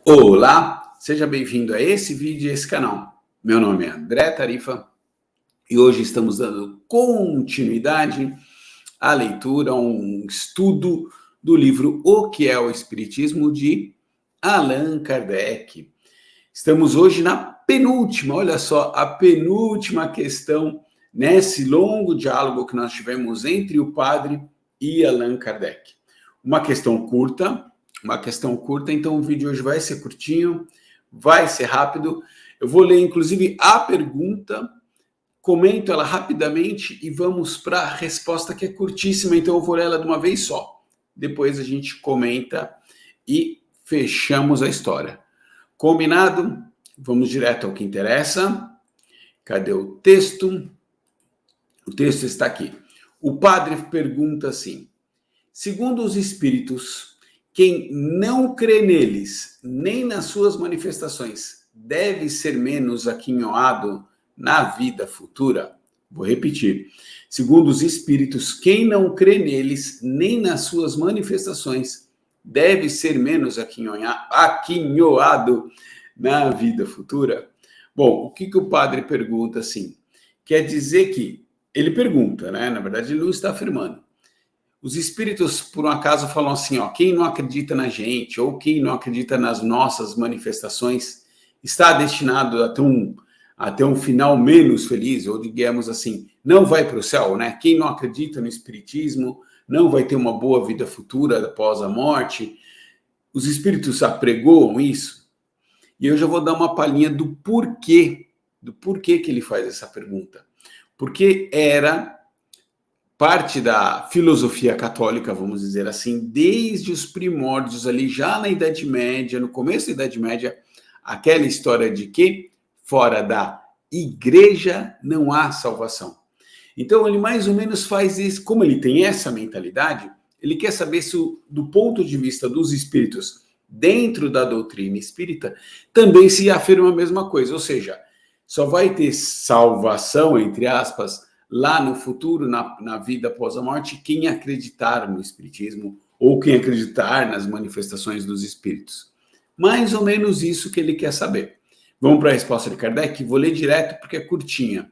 Olá, seja bem-vindo a esse vídeo e esse canal. Meu nome é André Tarifa e hoje estamos dando continuidade à leitura, a um estudo do livro O que é o Espiritismo, de Allan Kardec. Estamos hoje na penúltima, olha só, a penúltima questão nesse longo diálogo que nós tivemos entre o padre e Allan Kardec. Uma questão curta, então o vídeo hoje vai ser curtinho, vai ser rápido. Eu vou ler, inclusive, a pergunta, comento ela rapidamente e vamos para a resposta, que é curtíssima, então eu vou ler ela de uma vez só. Depois a gente comenta e fechamos a história. Combinado? Vamos direto ao que interessa. Cadê o texto? O texto está aqui. O padre pergunta assim: segundo os espíritos, quem não crê neles, nem nas suas manifestações, deve ser menos aquinhoado na vida futura? Vou repetir. Segundo os espíritos, quem não crê neles, nem nas suas manifestações, deve ser menos aquinhoado na vida futura? Bom, o que o padre pergunta assim? Quer dizer que, ele pergunta, né? Na verdade, ele não está afirmando. Os espíritos, por um acaso, falam assim, ó, quem não acredita na gente, ou quem não acredita nas nossas manifestações, está destinado a ter um final menos feliz, ou digamos assim, não vai para o céu, né? Quem não acredita no espiritismo não vai ter uma boa vida futura após a morte. Os espíritos apregoam isso. E eu já vou dar uma palhinha do porquê que ele faz essa pergunta. Porque era parte da filosofia católica, vamos dizer assim, desde os primórdios ali, já na Idade Média, no começo da Idade Média, aquela história de que fora da igreja não há salvação. Então ele mais ou menos faz isso, como ele tem essa mentalidade, ele quer saber se, do ponto de vista dos espíritos, dentro da doutrina espírita, também se afirma a mesma coisa, ou seja, só vai ter salvação, entre aspas, lá no futuro, na vida após a morte, quem acreditar no espiritismo ou quem acreditar nas manifestações dos espíritos. Mais ou menos isso que ele quer saber. Vamos para a resposta de Kardec? Vou ler direto porque é curtinha.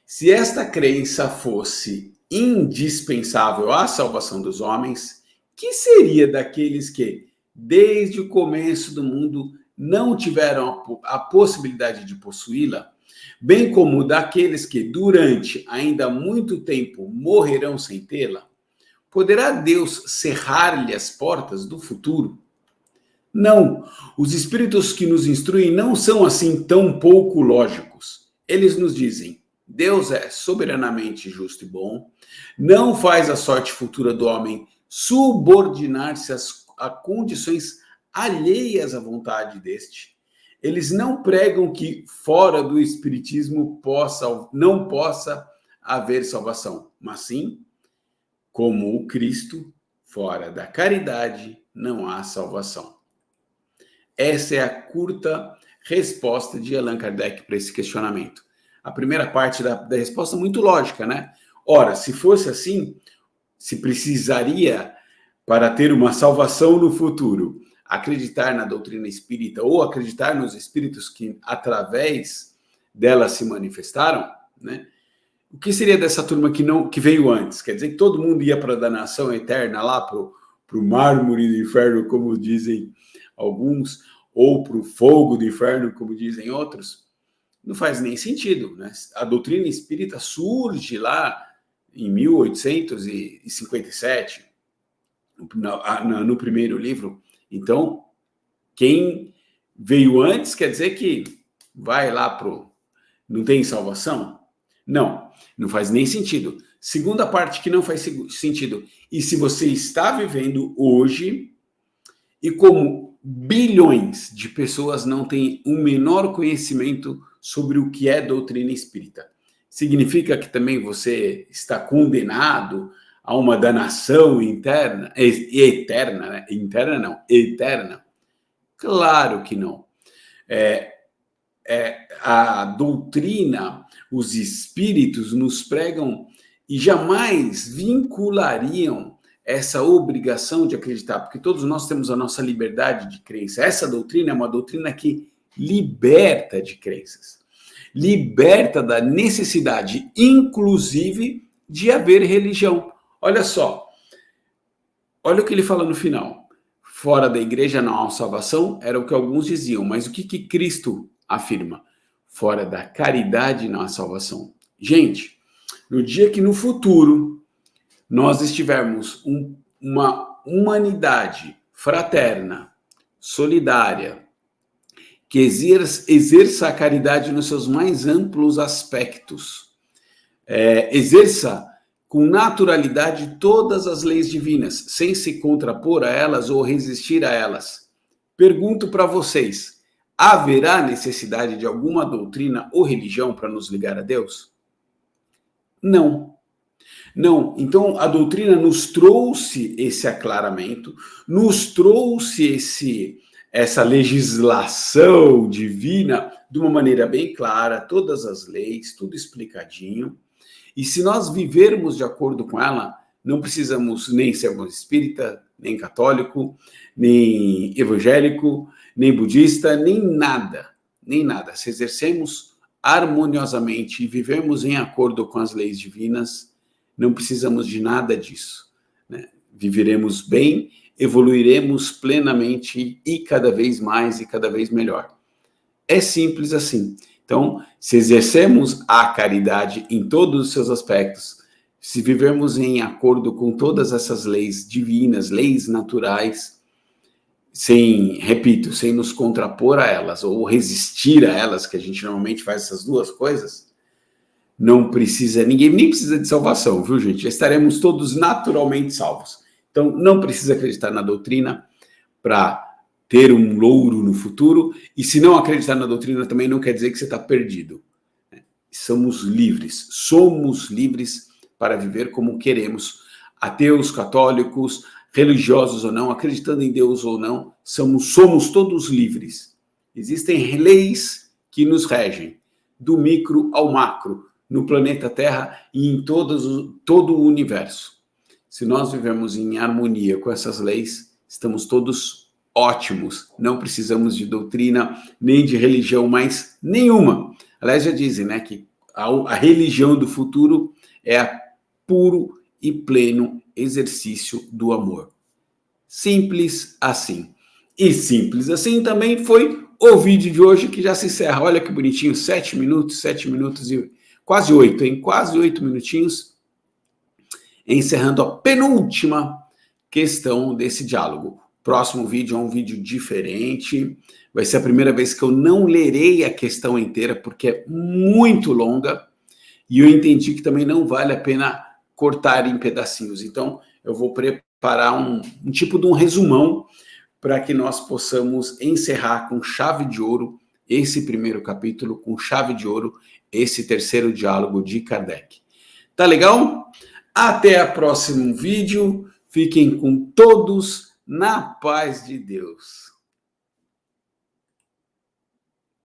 Se esta crença fosse indispensável à salvação dos homens, que seria daqueles que, desde o começo do mundo, não tiveram a possibilidade de possuí-la, bem como daqueles que, durante ainda muito tempo, morrerão sem tê-la? Poderá Deus cerrar-lhe as portas do futuro? Não, os espíritos que nos instruem não são assim tão pouco lógicos. Eles nos dizem: Deus é soberanamente justo e bom, não faz a sorte futura do homem subordinar-se a condições alheias à vontade deste. Eles não pregam que fora do espiritismo não possa haver salvação, mas sim, como o Cristo, fora da caridade não há salvação. Essa é a curta resposta de Allan Kardec para esse questionamento. A primeira parte da resposta é muito lógica, né? Ora, se fosse assim, se precisaria, para ter uma salvação no futuro, acreditar na doutrina espírita ou acreditar nos espíritos que através dela se manifestaram, né? O que seria dessa turma que veio antes? Quer dizer que todo mundo ia para a danação eterna, lá para o mármore do inferno, como dizem alguns, ou para o fogo do inferno, como dizem outros? Não faz nem sentido, né? A doutrina espírita surge lá em 1857, no primeiro livro. Então, quem veio antes quer dizer que vai lá pro... não tem salvação? Não, não faz nem sentido. Segunda parte que não faz sentido. E se você está vivendo hoje, e como bilhões de pessoas não têm o menor conhecimento sobre o que é doutrina espírita, significa que também você está condenado a uma danação interna, eterna, né? Interna não, eterna? Claro que não. A doutrina, os espíritos nos pregam e jamais vinculariam essa obrigação de acreditar, porque todos nós temos a nossa liberdade de crença. Essa doutrina é uma doutrina que liberta de crenças, liberta da necessidade, inclusive, de haver religião. Olha só, olha o que ele fala no final. Fora da igreja não há salvação, era o que alguns diziam, mas o que Cristo afirma? Fora da caridade não há salvação. Gente, no dia que no futuro nós estivermos uma humanidade fraterna, solidária, que exerça a caridade nos seus mais amplos aspectos, exerça com naturalidade todas as leis divinas, sem se contrapor a elas ou resistir a elas. Pergunto para vocês, haverá necessidade de alguma doutrina ou religião para nos ligar a Deus? Não. Não. Então, a doutrina nos trouxe esse aclaramento, nos trouxe essa legislação divina de uma maneira bem clara, todas as leis, tudo explicadinho. E se nós vivermos de acordo com ela, não precisamos nem ser espírita, nem católico, nem evangélico, nem budista, nem nada. Nem nada. Se exercemos harmoniosamente e vivemos em acordo com as leis divinas, não precisamos de nada disso, né? Viveremos bem, evoluiremos plenamente e cada vez mais e cada vez melhor. É simples assim. Então, se exercemos a caridade em todos os seus aspectos, se vivermos em acordo com todas essas leis divinas, leis naturais, sem nos contrapor a elas ou resistir a elas, que a gente normalmente faz essas duas coisas, não precisa, ninguém nem precisa de salvação, viu, gente? Já estaremos todos naturalmente salvos. Então, não precisa acreditar na doutrina para ter um louro no futuro, e se não acreditar na doutrina também não quer dizer que você está perdido. Somos livres para viver como queremos. Ateus, católicos, religiosos ou não, acreditando em Deus ou não, somos todos livres. Existem leis que nos regem, do micro ao macro, no planeta Terra e em todo o universo. Se nós vivemos em harmonia com essas leis, estamos todos ótimos. Não precisamos de doutrina, nem de religião mais nenhuma. Aliás, já dizem, né, que a religião do futuro é a puro e pleno exercício do amor. Simples assim. E simples assim também foi o vídeo de hoje, que já se encerra. Olha que bonitinho, 7 minutos e quase 8, hein? Quase 8 minutinhos, encerrando a penúltima questão desse diálogo. Próximo vídeo é um vídeo diferente. Vai ser a primeira vez que eu não lerei a questão inteira, porque é muito longa. E eu entendi que também não vale a pena cortar em pedacinhos. Então, eu vou preparar um tipo de um resumão para que nós possamos encerrar com chave de ouro esse primeiro capítulo, com chave de ouro esse terceiro diálogo de Kardec. Tá legal? Até o próximo vídeo. Fiquem com todos na paz de Deus.